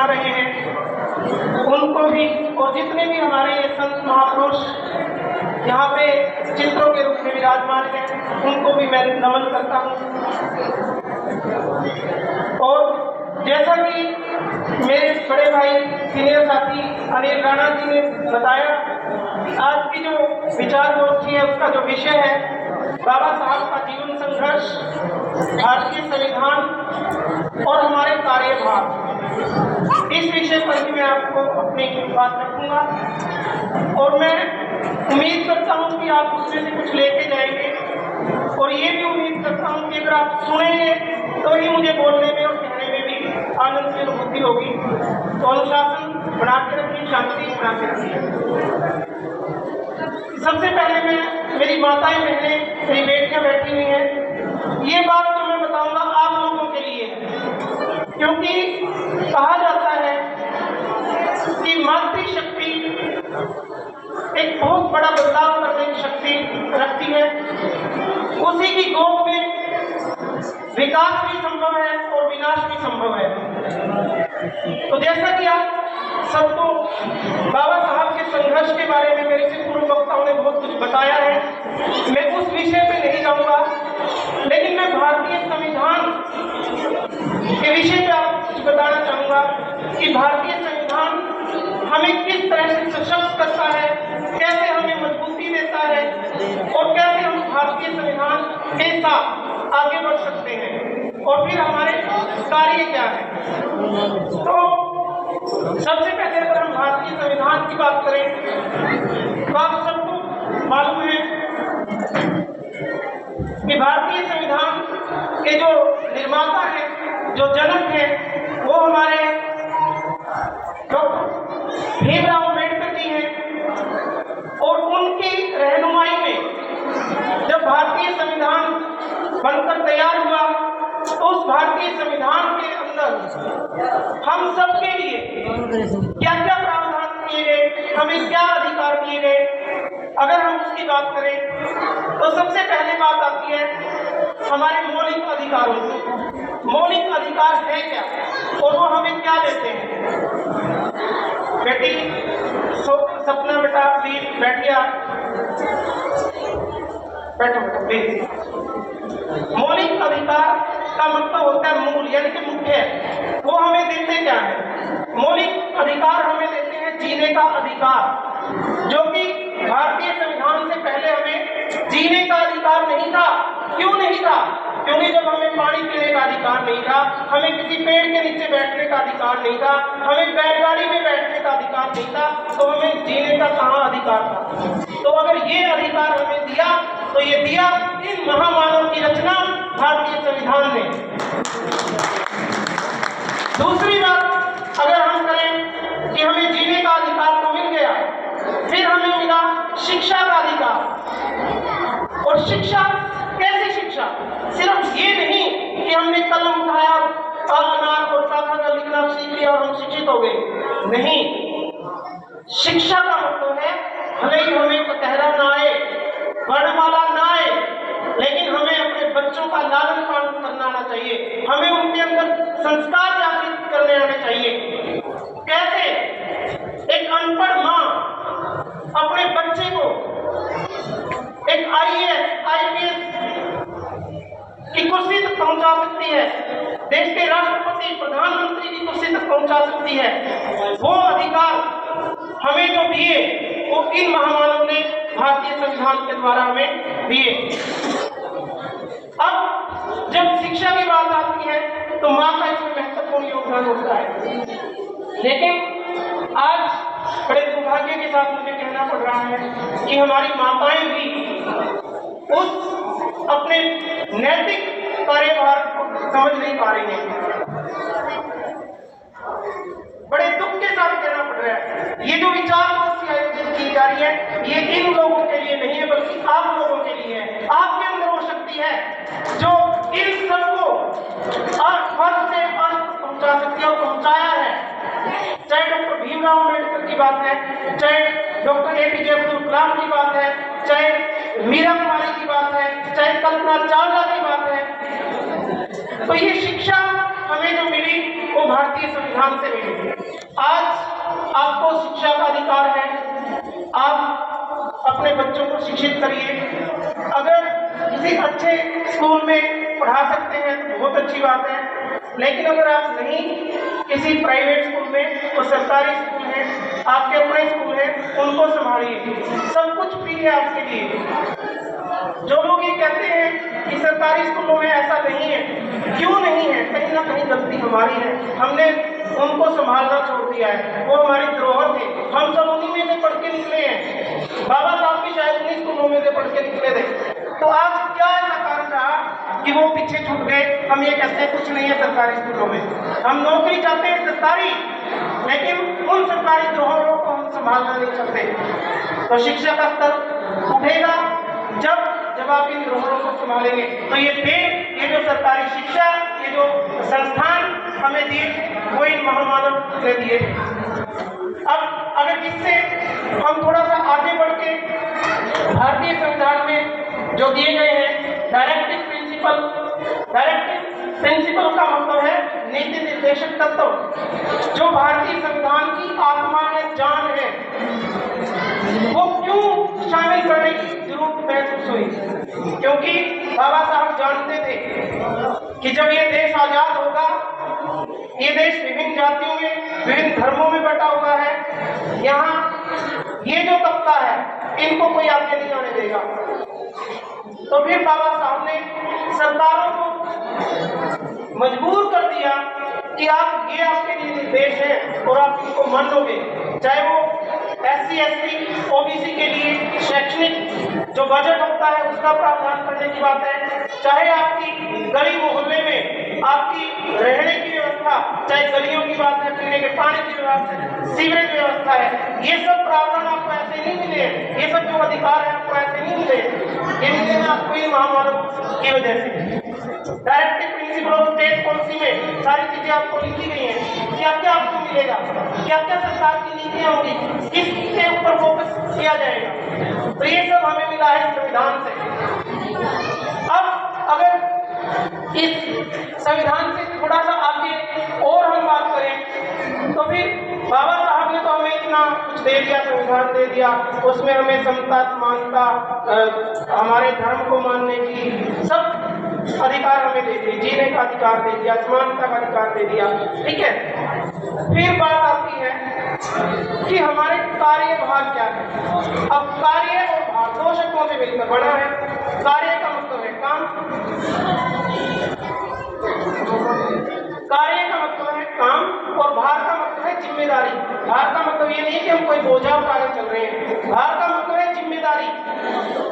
रहे हैं उनको भी, और जितने भी हमारे ये संत महापुरुष यहाँ पे चित्रों के रूप में विराजमान हैं उनको भी मैं नमन करता हूँ। और जैसा कि मेरे बड़े भाई सीनियर साथी अनिल राणा जी ने बताया, आज की जो विचार गोष्ठी है उसका जो विषय है बाबा साहब का जीवन संघर्ष, भारतीय संविधान और हमारे कार्यभार, इस विषय पर भी मैं आपको अपनी बात रखूंगा। और मैं उम्मीद करता हूं कि आप उसमें से कुछ लेके जाएंगे, और ये भी उम्मीद करता हूं कि अगर आप सुनेंगे तो ही मुझे बोलने में और कहने में भी आनंद की अनुभूति होगी। तो अनुशासन बना के रखिए, शांति बना के रखिए। सबसे पहले मैं, मेरी माताएं बहनें, मेरी बेटियां बैठी हुई हैं, ये बात तो मैं बताऊंगा आप लोगों के लिए, क्योंकि कहा जाता है कि मातृशक्ति एक बहुत बड़ा बदलाव करने की शक्ति रखती है। उसी की गोद में विकास भी संभव है और विनाश भी संभव है। तो जैसा कि आप सबको बाबा साहब के संघर्ष के बारे में मेरे से पूर्व वक्ताओं ने बहुत कुछ बताया है, मैं उस विषय पे नहीं जाऊंगा, लेकिन मैं भारतीय संविधान के विषय पे आपको कुछ बताना चाहूंगा कि भारतीय संविधान हमें किस तरह से सशक्त करता है, कैसे हमें मजबूती देता है और कैसे हम भारतीय संविधान के साथ आगे बढ़ सकते हैं, और फिर हमारे कार्य क्या है। तो सबसे पहले अगर हम भारतीय संविधान की बात करें तो आप सबको मालूम है कि भारतीय संविधान के जो निर्माता हैं, जो जनक हैं, वो हमारे डॉक्टर भीमराव अम्बेडकर जी हैं। और उनकी रहनुमाई में जब भारतीय संविधान बनकर तैयार हुआ तो उस भारतीय संविधान के अंदर हम सबके लिए क्या क्या प्रावधान किए गए, हमें क्या अधिकार दिए गए, अगर हम उसकी बात करें तो सबसे पहले बात आती है हमारे मौलिक अधिकारों की। मौलिक अधिकार है क्या और वो हमें क्या देते हैं। बेटी सपना, बेटा प्लीज बैठिए, बैठो बेटा प्लीज। मौलिक अधिकार का मतलब होता है मूल, यानी कि मुख्य। वो हमें देते क्या है? मौलिक अधिकार हमें देते हैं जीने का अधिकार, जो कि भारतीय संविधान से पहले हमें जीने का अधिकार नहीं था। क्यों नहीं था? क्योंकि जब हमें पानी पीने का अधिकार नहीं था, हमें किसी पेड़ के नीचे बैठने का अधिकार नहीं था, हमें बैलगाड़ी में बैठने का अधिकार नहीं था, तो हमें जीने का कहाँ अधिकार था? तो अगर ये अधिकार हमें दिया तो ये दिया इन महामानव की रचना भारतीय संविधान ने। दूसरी बात अगर हम करें कि हमें जीने का अधिकार तो मिल गया, फिर हमें मिला शिक्षा का अधिकार। और शिक्षा, कैसी शिक्षा? सिर्फ ये नहीं कि हमने कलम उठाया, अनार और कागज का लिखना सीख लिया और हम शिक्षित हो गए। नहीं, शिक्षा का मतलब है भले ही हमें कटहरा ना आए, वर्णमाला ना आए, लेकिन हमें अपने बच्चों का लालन पालन करना आना चाहिए, हमें उनके अंदर संस्कार जागृत करने आने चाहिए। कैसे? एक अनपढ़ माँ अपने बच्चे को एक IAS, IPS की कुर्सी तक पहुंचा सकती है, देश के राष्ट्रपति, प्रधानमंत्री की कुर्सी तक पहुंचा सकती है। वो अधिकार हमें जो दिए वो इन महामानव ने भारतीय संविधान के द्वारा हमें दिए। अब जब शिक्षा की बात आती है तो माँ का इसमें महत्वपूर्ण योगदान होता है, लेकिन आज बड़े दुर्भाग्य के साथ मुझे कहना पड़ रहा है कि हमारी माताएं भी उस अपने नैतिक कार्यभार को समझ नहीं पा रही हैं। बड़े दुख के साथ कहना पड़ रहा है, ये जो विचार गोष्ठी आयोजित की जा रही है ये इन लोगों के लिए नहीं है, बल्कि आप लोगों के लिए है। आपके अंदर वो शक्ति है जो इन सबको फर्स्ट से अंत पहुंचा सकती है और पहुंचाया है। चाहे डॉक्टर भीमराव अम्बेडकर की बात है, चाहे डॉक्टर APJ अब्दुल कलाम की बात है, चाहे मीरा कुमारी की बात है, चाहे कल्पना चावला की बात है। तो ये शिक्षा हमें जो मिली वो भारतीय संविधान से मिली। आज आपको शिक्षा का अधिकार है, आप अपने बच्चों को शिक्षित करिए। अगर किसी अच्छे स्कूल में पढ़ा सकते हैं तो बहुत अच्छी बात है, लेकिन अगर आप नहीं, किसी प्राइवेट स्कूल में, तो सरकारी स्कूल है, आपके अपने स्कूल है, उनको संभालिए। सब कुछ फ्री है आपके लिए। जो लोग ये कहते हैं कि सरकारी स्कूलों में ऐसा नहीं है, क्यों नहीं है? कहीं ना कहीं गलती हमारी है, हमने उनको संभालना छोड़ दिया है। वो हमारी धरोहर थे, हम सब उन्हीं में से पढ़ के निकले हैं। बाबा साहब भी शायद उन्हीं स्कूलों में से पढ़ के निकले थे। तो आज क्या ऐसा कारण रहा कि वो पीछे छूट गए? हम ये कहते हैं कुछ नहीं है सरकारी स्कूलों में, हम नौकरी चाहते हैं सरकारी, लेकिन उन सरकारी धरोहरों को हम संभालना नहीं चाहते। तो शिक्षा का स्तर उठेगा जब आप इन धरोहरों को संभालेंगे। तो ये जो सरकारी शिक्षा, ये जो संस्थान हमें दिए, वो इन महामानव ने दिए। अब अगर इससे हम थोड़ा सा आगे बढ़ के भारतीय संविधान में जो दिए गए हैं डायरेक्टिव प्रिंसिपल का मतलब है नीति निर्देशक तत्व। जो भारतीय संविधान की आत्मा है, जान है, वो क्यों शामिल करने की जरूरत महसूस हुई? क्योंकि बाबा साहब जानते थे कि जब ये देश आजाद होगा, ये देश विभिन्न जातियों में, विभिन्न धर्मों में बटा हुआ है, यहाँ ये जो तबका है इनको कोई आगे नहीं आने देगा। तो फिर बाबा साहब ने सरकारों को मजबूर कर दिया कि आप, ये आपके लिए निर्देश है और आप इनको मान लोगे। चाहे वो SC ST OBC के लिए शैक्षणिक जो बजट होता है उसका प्रावधान करने की बात है, चाहे आपकी गली मोहल्ले में आपकी रहने की व्यवस्था, चाहे गलियों की बात है, पीने के पानी की व्यवस्था, सीवरेज व्यवस्था है, ये सब प्रावधान आपको ऐसे नहीं मिले, ये सब जो अधिकार है आपको ऐसे नहीं मिले, ये मिले हैं आपको इन महामानव की वजह से। Directive principle of state policy में सारी चीजें आपको लिखी गई हैं, क्या क्या आपको मिलेगा, क्या क्या सरकार की नीतियां होंगी, किसके ऊपर फोकस किया जाएगा। तो ये सब हमें मिला है संविधान से। अब अगर इस संविधान से थोड़ा सा आगे और हम बात करें तो फिर बाबा साहब ने तो हमें इतना कुछ दे दिया, संविधान दे दिया, उसमें हमें समता, समानता, हमारे धर्म को मानने की सब अधिकार हमें दे दिए, जीने का अधिकार दे दिया, समानता का अधिकार दे दिया, ठीक है। फिर बात आती है कि हमारे कार्यभार क्या है। अब कार्य और भार दो शब्दों से मिलकर बना है। कार्य का मतलब है काम, कार्य का मतलब है काम, और भार का मतलब है जिम्मेदारी। भार का मतलब ये नहीं कि हम कोई बोझा उठाकर चल रहे हैं, भार का मतलब है जिम्मेदारी।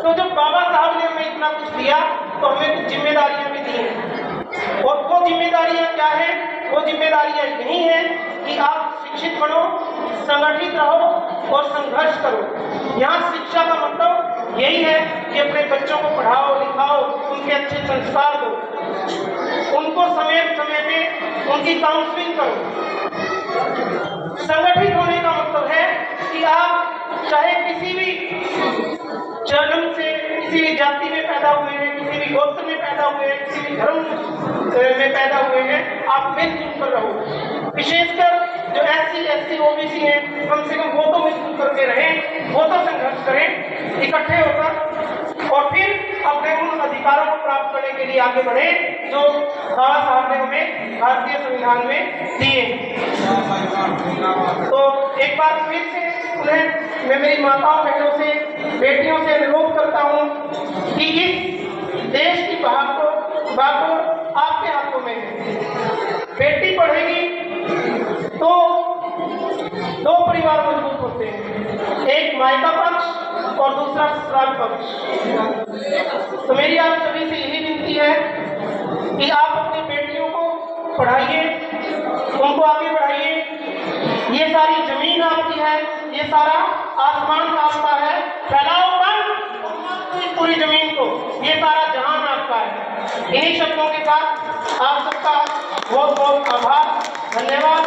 तो जब बाबा साहब ने हमें इतना कुछ दिया तो हमें कुछ जिम्मेदारियां भी दी हैं, और वो जिम्मेदारियां क्या है? वो जिम्मेदारियां यही है कि आप शिक्षित बनो, संगठित रहो और संघर्ष करो। यहाँ शिक्षा का मतलब यही है कि अपने बच्चों को पढ़ाओ, लिखाओ, उनके अच्छे संस्कार दो, उनको समय समय पे उनकी काउंसलिंग करो। संगठित होने का मतलब है कि आप चाहे किसी भी जन्म से किसी भी जाति में पैदा हुए हैं, किसी भी गोत्र में पैदा हुए हैं, किसी भी धर्म में पैदा हुए हैं, आप मिलजुल कर रहो। विशेषकर जो SC ST OBC हैं, कम से कम वो तो मिलजुल करके रहें, वो तो संघर्ष करें इकट्ठे होकर, और फिर अपने उन अधिकारों को प्राप्त करने के लिए आगे बढ़े जो बाबा साहब ने हमें भारतीय संविधान में दिए। तो एक बार फिर से उन्हें मैं मेरी माताओं, बहनों से, बेटियों से अनुरोध करता हूँ कि इस देश की बागडोर आपके हाथों में है। बेटी पढ़ेगी तो दो परिवार मजबूत होते हैं, एक मायका पक्ष और दूसरा ससुराल पक्ष। तो मेरी आप सभी से यही विनती है कि आप अपनी बेटियों को पढ़ाइए, उनको आगे बढ़ाइए। ये सारी जमीन आपकी है, ये सारा आसमान आपका है, फैलाओ पर पूरी जमीन को, ये सारा जहान आपका है। इन्हीं शब्दों के साथ आप सबका बहुत बहुत आभार, धन्यवाद।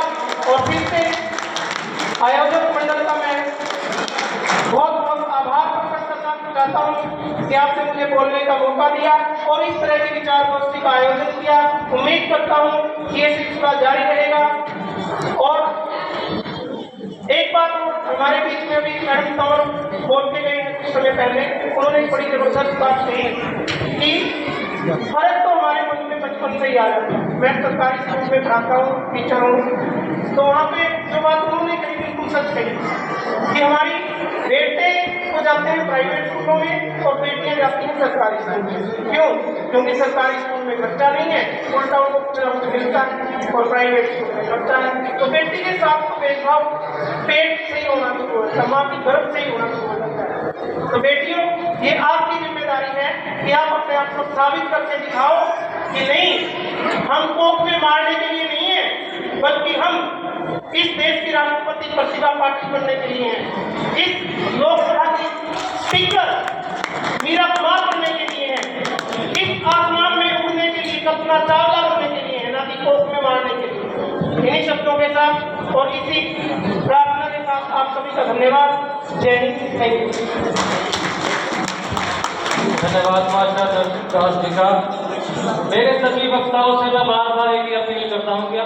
और फिर से आयोजक मंडल का मैं बहुत बहुत आभार प्रकट करना चाहता हूँ कि आपने मुझे बोलने का मौका दिया और इस तरह की विचार गोष्ठी का आयोजन किया। उम्मीद करता हूँ ये सिलसिला जारी रहेगा। और एक बात हमारे बीच में अभी मैडम तंवर बोल के गए कुछ समय पहले, उन्होंने एक बड़ी जबरदस्त बात कही कि फर्क तो हमारे मन में बचपन से ही आ जाता है। मैं सरकारी स्कूल में पढ़ाता हूँ, टीचर हूँ, तो वहाँ पे जो बात उन्होंने कही बिल्कुल सच कही कि हमारी बेटे को जाते हैं प्राइवेट स्कूलों में और बेटियां जाती हैं सरकारी स्कूल में। क्यों? क्योंकि सरकारी स्कूल में खर्चा नहीं है, उल्टा उनको कुछ मिलता है, और प्राइवेट स्कूल में खर्चा है। तो बेटी के साथ तो भेदभाव पेट से ही होना शुरू होता है, माँ की गर्भ से ही होना शुरू हो जाता है। तो बेटियों, ये आपकी जिम्मेदारी है कि आप अपने आप को साबित करके दिखाओ कि नहीं, हम कोख में मारने के लिए नहीं है, बल्कि हम इस देश की राष्ट्रपति प्रतिभा पाटिल बनने के लिए हैं, इस लोकसभा की स्पीकर मीरा कुमार बनने के लिए हैं, इस आसमान में उड़ने के लिए कल्पना चावला बनने के लिए है, ना कि कोख में मारने के लिए। इन्हीं शब्दों के साथ और इसी प्रार्थना के साथ आप सभी का धन्यवाद। जय हिंद, थैंक यू। धन्यवाद मास्टर दास जी का। मेरे सभी वक्ताओं से मैं बार बार एक ही अपील करता हूँ कि